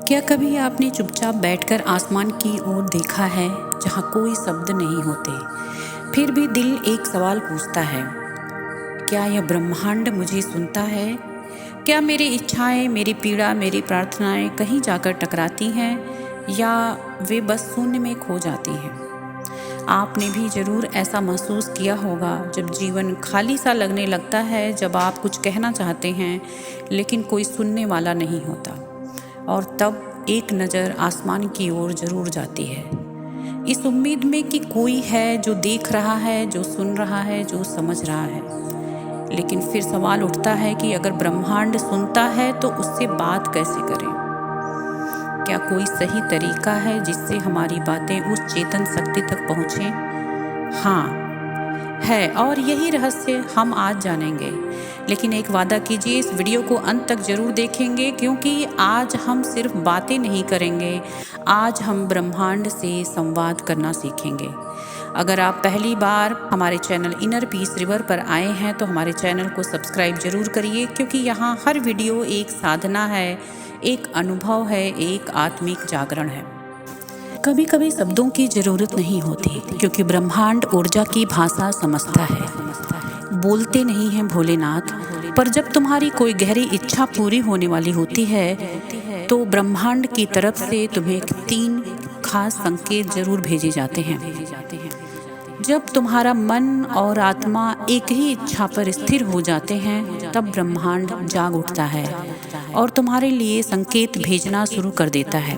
क्या कभी आपने चुपचाप बैठकर आसमान की ओर देखा है जहाँ कोई शब्द नहीं होते, फिर भी दिल एक सवाल पूछता है, क्या यह ब्रह्मांड मुझे सुनता है? क्या मेरी इच्छाएं, मेरी पीड़ा, मेरी प्रार्थनाएं कहीं जाकर टकराती हैं या वे बस शून्य में खो जाती हैं? आपने भी ज़रूर ऐसा महसूस किया होगा जब जीवन खाली सा लगने लगता है, जब आप कुछ कहना चाहते हैं लेकिन कोई सुनने वाला नहीं होता, और तब एक नज़र आसमान की ओर जरूर जाती है, इस उम्मीद में कि कोई है जो देख रहा है, जो सुन रहा है, जो समझ रहा है। लेकिन फिर सवाल उठता है कि अगर ब्रह्मांड सुनता है तो उससे बात कैसे करें? क्या कोई सही तरीका है जिससे हमारी बातें उस चेतन शक्ति तक पहुँचें? हाँ, है, और यही रहस्य हम आज जानेंगे। लेकिन एक वादा कीजिए, इस वीडियो को अंत तक जरूर देखेंगे, क्योंकि आज हम सिर्फ बातें नहीं करेंगे, आज हम ब्रह्मांड से संवाद करना सीखेंगे। अगर आप पहली बार हमारे चैनल इनर पीस रिवर पर आए हैं तो हमारे चैनल को सब्सक्राइब जरूर करिए, क्योंकि यहाँ हर वीडियो एक साधना है, एक अनुभव है, एक आत्मिक जागरण है। कभी कभी शब्दों की जरूरत नहीं होती, क्योंकि ब्रह्मांड ऊर्जा की भाषा समझता है। बोलते नहीं हैं भोलेनाथ, पर जब तुम्हारी कोई गहरी इच्छा पूरी होने वाली होती है तो ब्रह्मांड की तरफ से तुम्हें 3 खास संकेत जरूर भेजे जाते हैं। जब तुम्हारा मन और आत्मा एक ही इच्छा पर स्थिर हो जाते हैं, तब ब्रह्मांड जाग उठता है और तुम्हारे लिए संकेत भेजना शुरू कर देता है।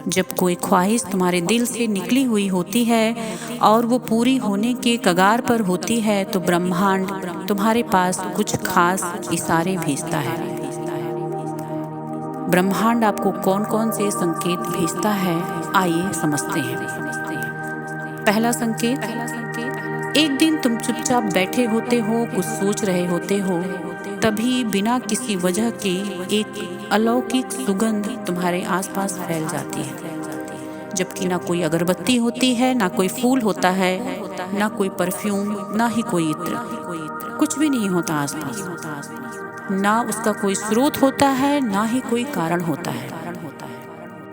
जब कोई ख्वाहिश तुम्हारे दिल से निकली हुई होती है और वो पूरी होने के कगार पर होती है, तो ब्रह्मांड तुम्हारे पास कुछ खास इशारे भेजता है। ब्रह्मांड आपको कौन कौन से संकेत भेजता है, आइए समझते हैं। पहला संकेत, एक दिन तुम चुपचाप बैठे होते हो, कुछ सोच रहे होते हो, तभी बिना किसी वजह के एक अलौकिक सुगंध तुम्हारे आसपास फैल जाती है। जबकि ना कोई अगरबत्ती होती है, ना कोई फूल होता है, ना कोई परफ्यूम, ना ही कोई इत्र, कुछ भी नहीं होता आसपास। ना उसका कोई स्रोत होता है, ना ही कोई कारण होता है।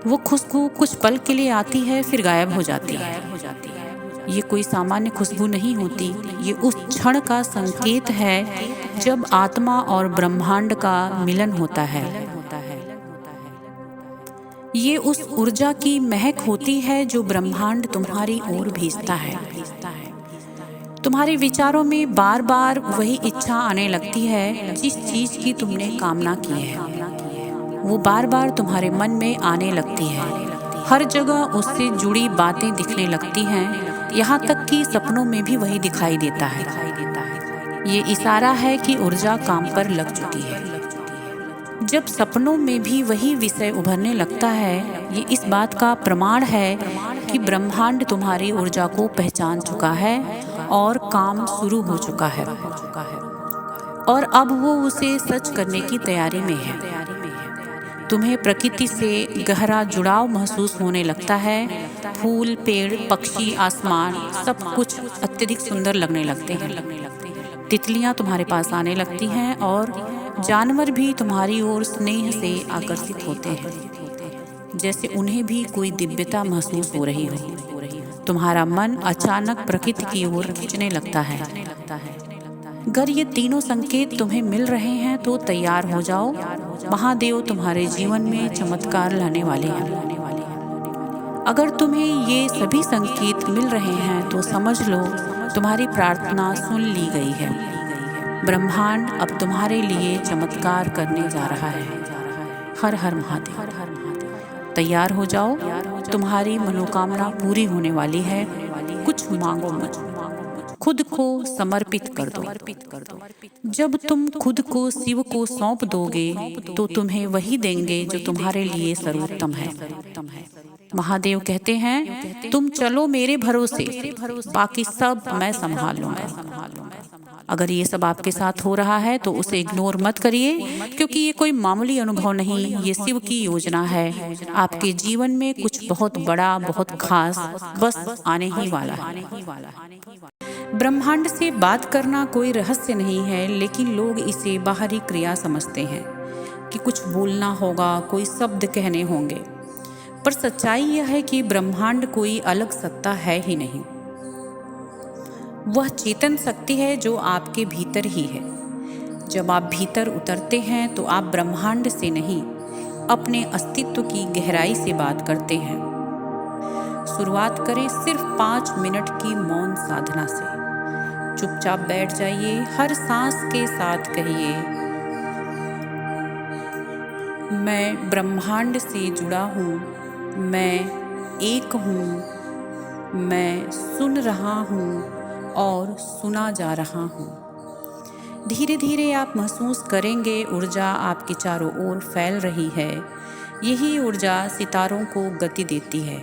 वो खुशबू कुछ पल के लिए आती है, फिर गायब हो जाती है। ये कोई सामान्य खुशबू नहीं होती, ये उस क्षण का संकेत है जब आत्मा और ब्रह्मांड का मिलन होता है। ये उस ऊर्जा की महक होती है जो ब्रह्मांड तुम्हारी ओर भेजता है। तुम्हारे विचारों में बार बार वही इच्छा आने लगती है जिस चीज की तुमने कामना की है। वो बार बार तुम्हारे मन में आने लगती है, हर जगह उससे जुड़ी बातें दिखने लगती हैं, यहाँ तक कि सपनों में भी वही दिखाई देता है। ये इशारा है कि ऊर्जा काम पर लग चुकी है। जब सपनों में भी वही विषय उभरने लगता है, ये इस बात का प्रमाण है कि ब्रह्मांड तुम्हारी ऊर्जा को पहचान चुका है और काम शुरू हो चुका है, और अब वो उसे सच करने की तैयारी में है। तुम्हें प्रकृति से गहरा जुड़ाव महसूस होने लगता है। फूल, पेड़, पक्षी, आसमान, सब कुछ अत्यधिक सुंदर लगने लगते हैं। तितलियां तुम्हारे पास आने लगती हैं और जानवर भी तुम्हारी ओर स्नेह से आकर्षित होते हैं, जैसे उन्हें भी कोई दिव्यता महसूस हो रही हो। तुम्हारा मन अचानक प्रकृति की ओर खींचने लगता है। अगर ये तीनों संकेत तुम्हें मिल रहे हैं तो तैयार हो जाओ, महादेव तुम्हारे जीवन में चमत्कार लाने वाले हैं। अगर तुम्हें ये सभी संकेत मिल रहे हैं तो समझ लो तुम्हारी प्रार्थना सुन ली गई है। ब्रह्मांड अब तुम्हारे लिए चमत्कार करने जा रहा है। हर हर महादेव। तैयार हो जाओ, तुम्हारी मनोकामना पूरी होने वाली है। कुछ मांगो मत, खुद को समर्पित कर दो। जब तुम खुद को शिव को सौंप दोगे तो तुम्हें वही देंगे जो तुम्हारे लिए सर्वोत्तम है। महादेव कहते हैं, तुम चलो मेरे भरोसे, बाकी सब मैं संभाल लूंगा। अगर ये सब आपके साथ हो रहा है तो उसे इग्नोर मत करिए, क्योंकि ये कोई मामूली अनुभव नहीं, ये शिव की योजना है। आपके जीवन में कुछ बहुत बड़ा, बहुत खास बस आने ही वाला है। ब्रह्मांड से बात करना कोई रहस्य नहीं है, लेकिन लोग इसे बाहरी क्रिया समझते हैं। कि कुछ बोलना होगा, कोई शब्द कहने होंगे, पर सच्चाई यह है कि ब्रह्मांड कोई अलग सत्ता है ही नहीं। वह चेतन शक्ति है जो आपके भीतर ही है। जब आप भीतर उतरते हैं तो आप ब्रह्मांड से नहीं, अपने अस्तित्व की गहराई से बात करते हैं। शुरुआत करें सिर्फ 5 मिनट की मौन साधना से। चुपचाप बैठ जाइए, हर सांस के साथ कहिए, मैं ब्रह्मांड से जुड़ा हूँ, मैं एक हूँ, मैं सुन रहा हूँ और सुना जा रहा हूँ। धीरे धीरे आप महसूस करेंगे ऊर्जा आपके चारों ओर फैल रही है। यही ऊर्जा सितारों को गति देती है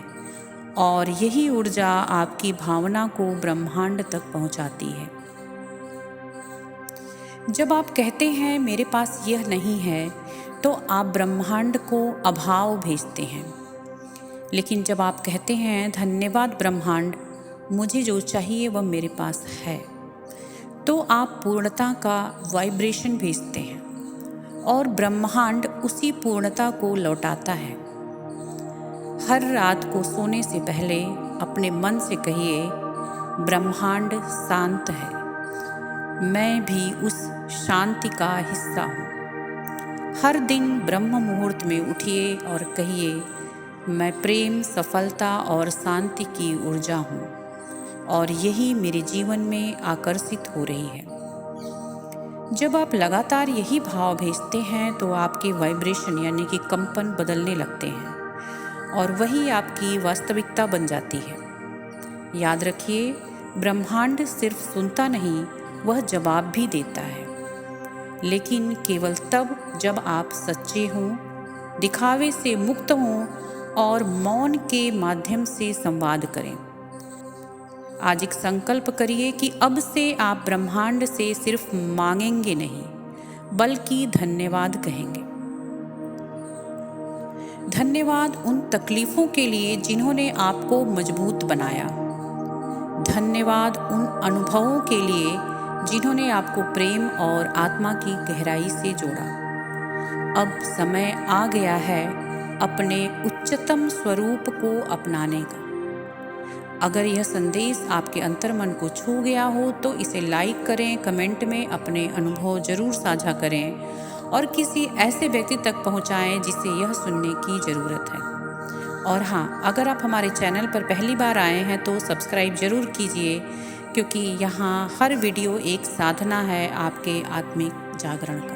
और यही ऊर्जा आपकी भावना को ब्रह्मांड तक पहुंचाती है। जब आप कहते हैं मेरे पास यह नहीं है, तो आप ब्रह्मांड को अभाव भेजते हैं। लेकिन जब आप कहते हैं धन्यवाद ब्रह्मांड, मुझे जो चाहिए वह मेरे पास है, तो आप पूर्णता का वाइब्रेशन भेजते हैं और ब्रह्मांड उसी पूर्णता को लौटाता है। हर रात को सोने से पहले अपने मन से कहिए, ब्रह्मांड शांत है, मैं भी उस शांति का हिस्सा हूँ। हर दिन ब्रह्म मुहूर्त में उठिए और कहिए, मैं प्रेम, सफलता और शांति की ऊर्जा हूँ और यही मेरे जीवन में आकर्षित हो रही है। जब आप लगातार यही भाव भेजते हैं तो आपके वाइब्रेशन यानी कि कंपन बदलने लगते हैं और वही आपकी वास्तविकता बन जाती है। याद रखिए, ब्रह्मांड सिर्फ सुनता नहीं, वह जवाब भी देता है, लेकिन केवल तब जब आप सच्चे हों, दिखावे से मुक्त हों और मौन के माध्यम से संवाद करें। आज एक संकल्प करिए कि अब से आप ब्रह्मांड से सिर्फ मांगेंगे नहीं, बल्कि धन्यवाद कहेंगे। धन्यवाद उन तकलीफों के लिए जिन्होंने आपको मजबूत बनाया। धन्यवाद उन अनुभवों के लिए जिन्होंने आपको प्रेम और आत्मा की गहराई से जोड़ा। अब समय आ गया है अपने उच्चतम स्वरूप को अपनाने का। अगर यह संदेश आपके अंतर्मन को छू गया हो तो इसे लाइक करें, कमेंट में अपने अनुभव जरूर साझा करें और किसी ऐसे व्यक्ति तक पहुंचाएं जिसे यह सुनने की ज़रूरत है। और हाँ, अगर आप हमारे चैनल पर पहली बार आए हैं तो सब्सक्राइब जरूर कीजिए, क्योंकि यहाँ हर वीडियो एक साधना है आपके आत्मिक जागरण का।